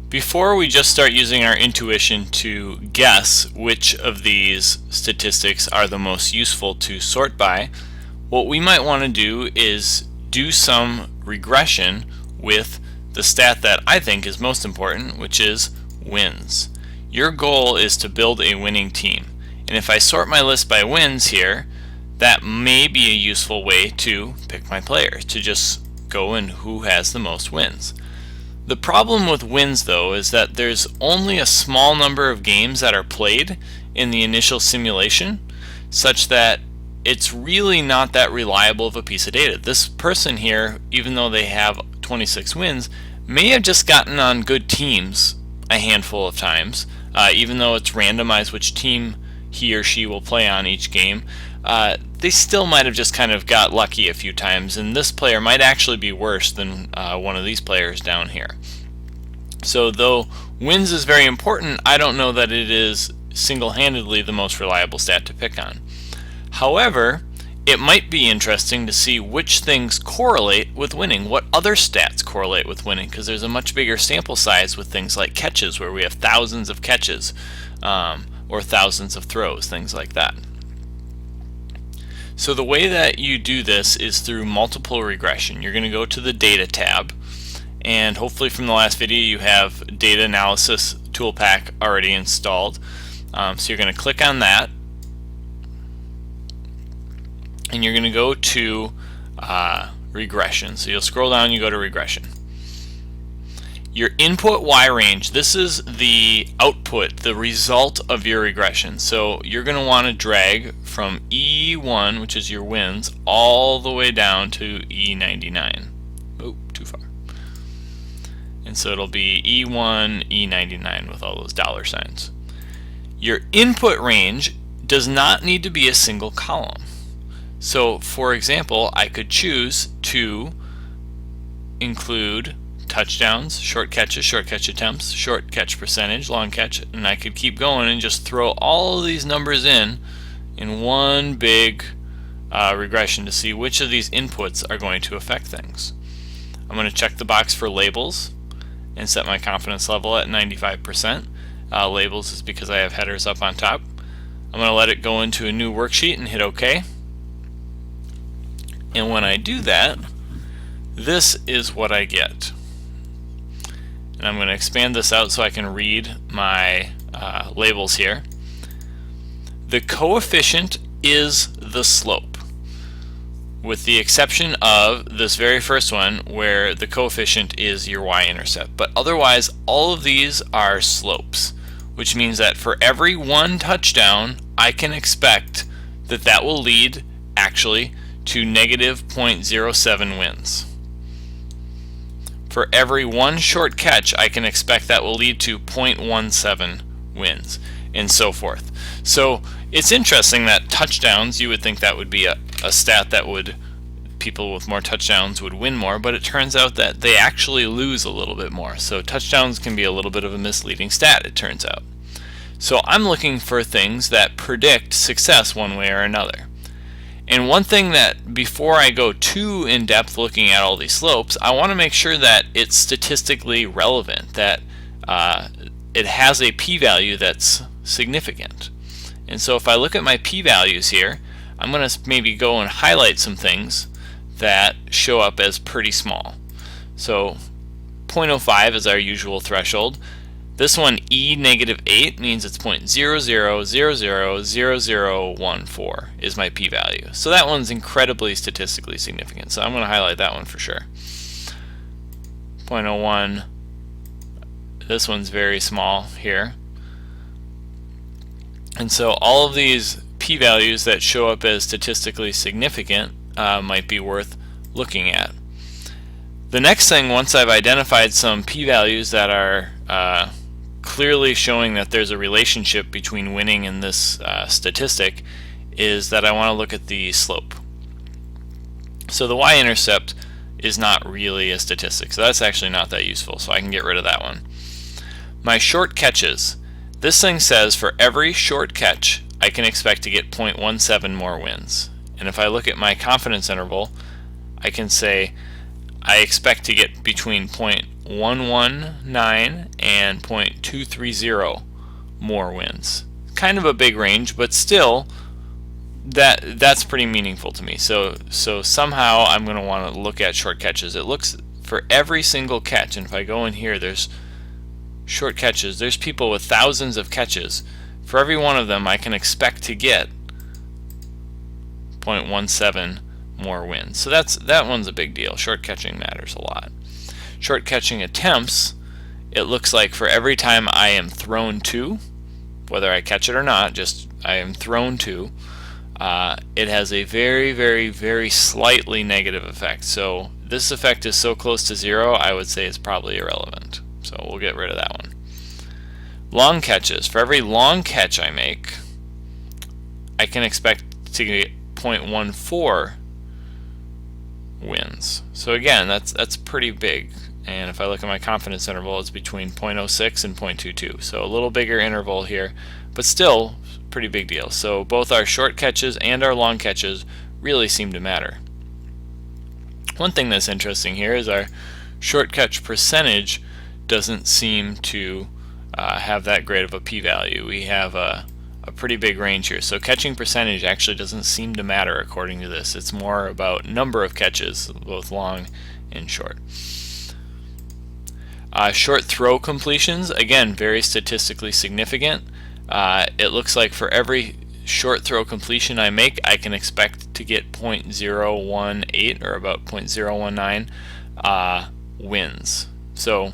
Before we just start using our intuition to guess which of these statistics are the most useful to sort by, what we might want to do is do some regression with the stat that I think is most important, which is wins. Your goal is to build a winning team, and if I sort my list by wins here, that may be a useful way to pick my players, to just go in who has the most wins. The problem with wins, though, is that there's only a small number of games that are played in the initial simulation, such that it's really not that reliable of a piece of data. This person here, even though they have 26 wins, may have just gotten on good teams a handful of times, even though it's randomized which team he or she will play on each game. They still might have just kind of got lucky a few times, and this player might actually be worse than one of these players down here. So though wins is very important, I don't know that it is single-handedly the most reliable stat to pick on. However, it might be interesting to see which things correlate with winning, what other stats correlate with winning, because there's a much bigger sample size with things like catches, where we have thousands of catches or thousands of throws, things like that. So the way that you do this is through multiple regression. You're going to go to the Data tab, and hopefully from the last video you have Data Analysis Tool Pack already installed. So you're going to click on that, and you're going to go to regression. So you'll scroll down, you go to regression. Your input Y range, this is the output, the result of your regression. So you're going to want to drag from E1, which is your wins, all the way down to E99. Oh, too far. And so it'll be E1, E99 with all those dollar signs. Your input range does not need to be a single column. So for example, I could choose to include touchdowns, short catch attempts, short catch percentage, long catch, and I could keep going and just throw all of these numbers in one big regression to see which of these inputs are going to affect things. I'm going to check the box for labels and set my confidence level at 95%. Labels is because I have headers up on top. I'm going to let it go into a new worksheet and hit OK. And when I do that, this is what I get. And I'm going to expand this out so I can read my labels here. The coefficient is the slope, with the exception of this very first one where the coefficient is your y-intercept. But otherwise, all of these are slopes, which means that for every one touchdown, I can expect that that will lead actually to negative 0.07 wins. For every one short catch, I can expect that will lead to 0.17 wins, and so forth. So it's interesting that touchdowns, you would think that would be a stat that would, people with more touchdowns would win more, but it turns out that they actually lose a little bit more. So touchdowns can be a little bit of a misleading stat, it turns out. So I'm looking for things that predict success one way or another. And one thing that, before I go too in-depth looking at all these slopes, I want to make sure that it's statistically relevant, that it has a p-value that's significant. And so if I look at my p-values here, I'm going to maybe go and highlight some things that show up as pretty small. So 0.05 is our usual threshold. This one, E-8, means it's 0.00000014 is my p-value. So that one's incredibly statistically significant. So I'm going to highlight that one for sure. 0.01, this one's very small here. And so all of these p-values that show up as statistically significant might be worth looking at. The next thing, once I've identified some p-values that are clearly showing that there's a relationship between winning and this statistic, is that I want to look at the slope. So the y-intercept is not really a statistic, so that's actually not that useful, so I can get rid of that one. My short catches, this thing says for every short catch I can expect to get 0.17 more wins. And if I look at my confidence interval, I can say I expect to get between 0.17 0.119 and 0.230 more wins. Kind of a big range, but still that's pretty meaningful to me. So somehow I'm going to want to look at short catches. It looks for every single catch, and if I go in here, there's short catches. There's people with thousands of catches. For every one of them, I can expect to get 0.17 more wins. So that one's a big deal. Short catching matters a lot. Short catching attempts, it looks like for every time I am thrown to, whether I catch it or not, just I am thrown to, it has a very, very, very slightly negative effect. So this effect is so close to 0, I would say it's probably irrelevant. So we'll get rid of that one. Long catches. For every long catch I make, I can expect to get 0.14 wins. So again, that's pretty big. And if I look at my confidence interval, it's between 0.06 and 0.22. So a little bigger interval here, but still pretty big deal. So both our short catches and our long catches really seem to matter. One thing that's interesting here is our short catch percentage doesn't seem to have that great of a p-value. We have a pretty big range here. So catching percentage actually doesn't seem to matter according to this. It's more about number of catches, both long and short. Short throw completions, again, very statistically significant. It looks like for every short throw completion I make, I can expect to get 0.018 or about 0.019 wins. So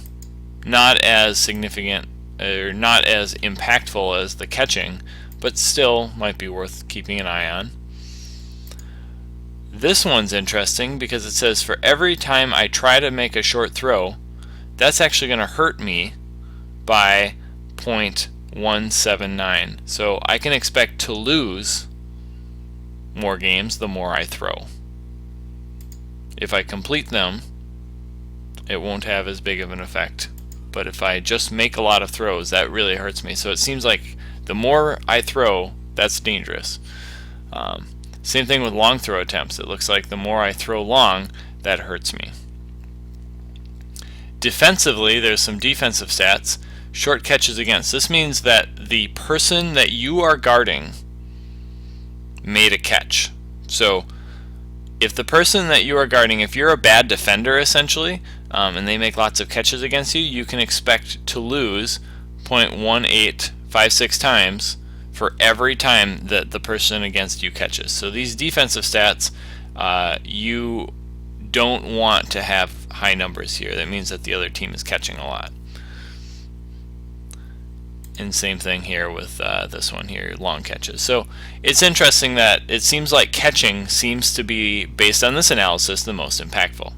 not as significant or not as impactful as the catching, but still might be worth keeping an eye on. This one's interesting because it says for every time I try to make a short throw, that's actually going to hurt me by 0.179. So I can expect to lose more games the more I throw. If I complete them, it won't have as big of an effect. But if I just make a lot of throws, that really hurts me. So it seems like the more I throw, that's dangerous. Same thing with long throw attempts. It looks like the more I throw long, that hurts me. Defensively, there's some defensive stats. Short catches against. This means that the person that you are guarding made a catch. So if the person that you are guarding, if you're a bad defender essentially, and they make lots of catches against you, you can expect to lose 0.1856 times for every time that the person against you catches. So these defensive stats, you don't want to have high numbers here. That means that the other team is catching a lot. And same thing here with this one here, long catches. So it's interesting that it seems like catching seems to be, based on this analysis, the most impactful.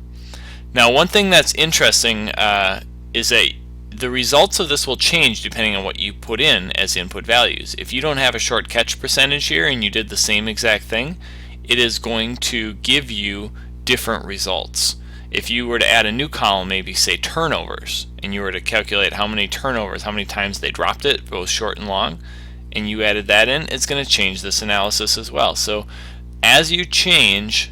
Now, one thing that's interesting is that the results of this will change depending on what you put in as input values. If you don't have a short catch percentage here and you did the same exact thing, it is going to give you different results. If you were to add a new column, maybe say turnovers, and you were to calculate how many turnovers, how many times they dropped it, both short and long, and you added that in, it's going to change this analysis as well. So as you change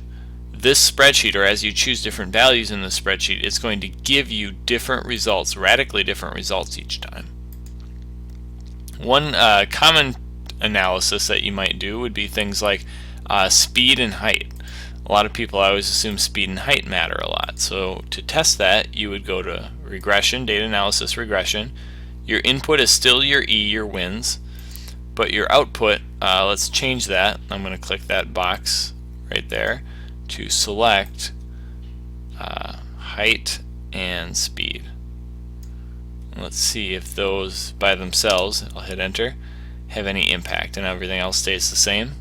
this spreadsheet, or as you choose different values in the spreadsheet, it's going to give you different results, radically different results each time. One common analysis that you might do would be things like speed and height. A lot of people always assume speed and height matter a lot. So to test that, you would go to regression, data analysis regression. Your input is still your E, your wins, but your output, let's change that. I'm going to click that box right there to select height and speed. And let's see if those by themselves, I'll hit enter, have any impact, and everything else stays the same.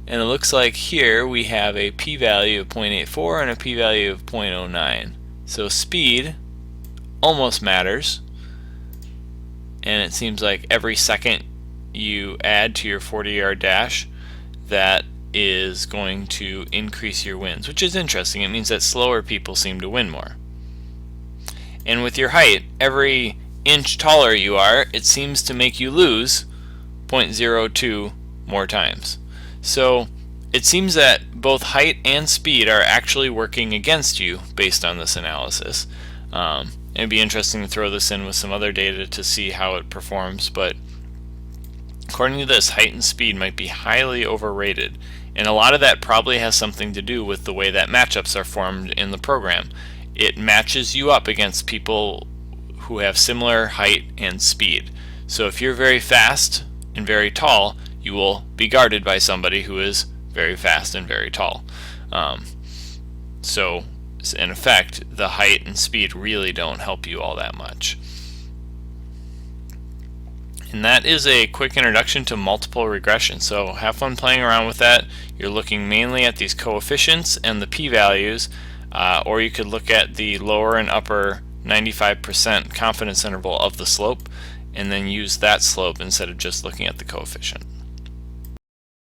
And it looks like here we have a p-value of 0.84 and a p-value of 0.09. So speed almost matters, and it seems like every second you add to your 40-yard dash, that is going to increase your wins, which is interesting. It means that slower people seem to win more. And with your height, every inch taller you are, it seems to make you lose 0.02 more times. So it seems that both height and speed are actually working against you based on this analysis. It'd be interesting to throw this in with some other data to see how it performs, but according to this, height and speed might be highly overrated, and a lot of that probably has something to do with the way that matchups are formed in the program. It matches you up against people who have similar height and speed. So if you're very fast and very tall, you will be guarded by somebody who is very fast and very tall. So in effect, the height and speed really don't help you all that much. And that is a quick introduction to multiple regression. So have fun playing around with that. You're looking mainly at these coefficients and the p-values, or you could look at the lower and upper 95% confidence interval of the slope and then use that slope instead of just looking at the coefficient.